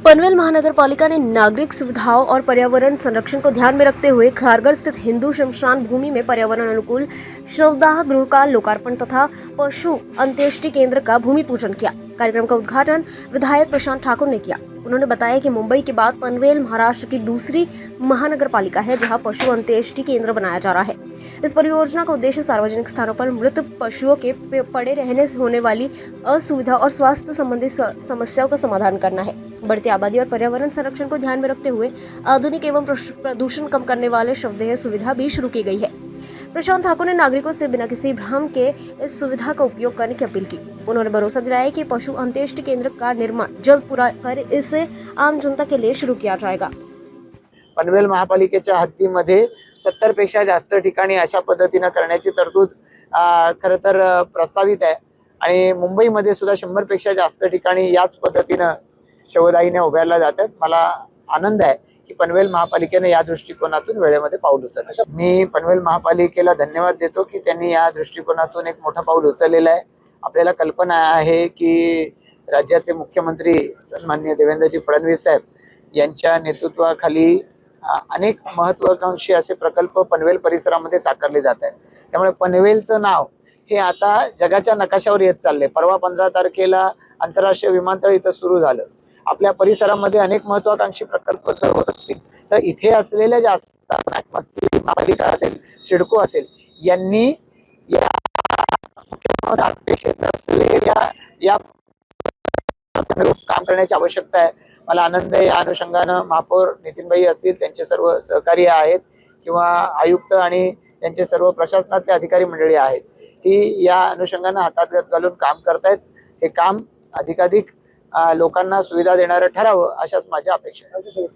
पनवेल महानगरपालिका ने नागरिक सुविधाओं और पर्यावरण संरक्षण को ध्यान में रखते हुए खारघर स्थित हिंदू शमशान भूमि में पर्यावरण अनुकूल शवदाह गृह का लोकार्पण तथा पशु अंत्येष्टि केंद्र का भूमि पूजन किया। कार्यक्रम का उद्घाटन विधायक प्रशांत ठाकुर ने किया। उन्होंने बताया कि मुंबई के बाद पनवेल महाराष्ट्र की दूसरी महानगरपालिका है जहां पशु अंत्येष्टि केंद्र बनाया जा रहा है। इस परियोजना का उद्देश्य सार्वजनिक स्थानों पर मृत पशुओं के पड़े रहने से होने वाली असुविधा और स्वास्थ्य संबंधी समस्याओं का समाधान करना है। बढ़ती आबादी और पर्यावरण संरक्षण को ध्यान में रखते हुए आधुनिक एवं प्रदूषण कम करने वाले शवदेह सुविधा भी शुरू की गई है। प्रशांत ठाकुर ने नागरिकों से बिना किसी भ्रम के इस सुविधा का उपयोग करने की अपील की। उन्होंने भरोसा दिलाया कि पशु अंत्येष्टि केंद्र का निर्माण जल्द पूरा कर इसे आम जनता के लिए शुरू किया जाएगा। पनवेल महापालिकेच्या हद्दीमध्ये 70 पेक्षा जास्त ठिकाणी अशा पद्धतीने करण्याची तरतूद खरं तर प्रस्तावित आहे आणि मुंबईमध्ये सुद्धा 100 पेक्षा जास्त ठिकाणी याच पद्धतीने शवदाहिन्या उभारल्या जातात। मला आनंद आहे की पनवेल महापालिकेने या दृष्टिकोनातून वेळेमध्ये पाऊल उचललं। मी पनवेल महापालिकेला धन्यवाद देतो की त्यांनी या दृष्टिकोनातून एक मोठं पाऊल उचललेलं आहे। आपल्याला कल्पना आहे की राज्याचे मुख्यमंत्री सन्माननीय देवेंद्रजी फडणवीस साहेब यांच्या नेतृत्वाखाली अनेक महत्त्वाकांक्षी असे प्रकल्प पनवेल परिसरामध्ये साकारले जात आहेत। त्यामुळे पनवेलचं नाव हे आता जगाच्या नकाशावर येत चालले। परवा 15 तारखेला आंतरराष्ट्रीय विमानतळ इथं सुरू झालं। आपल्या परिसरामध्ये अनेक महत्त्वाकांक्षी प्रकल्प जर होत असतील तर इथे असलेल्या जास्त महापालिका असेल, सिडको असेल यांनी या अपेक्षित असलेल्या या काम करण्याची आवश्यकता आहे। मला आनंद आहे या अनुषंगाने महापौर नितीनभाई असतील, त्यांचे सर्व सहकारी आहेत किंवा आयुक्त आणि त्यांचे सर्व प्रशासनातले अधिकारी मंडळी आहेत, ही या अनुषंगाने हातात घालून काम करतायत। हे काम अधिकाधिक लोकांना सुविधा देणारं ठरावं अशाच माझ्या अपेक्षा आहेत।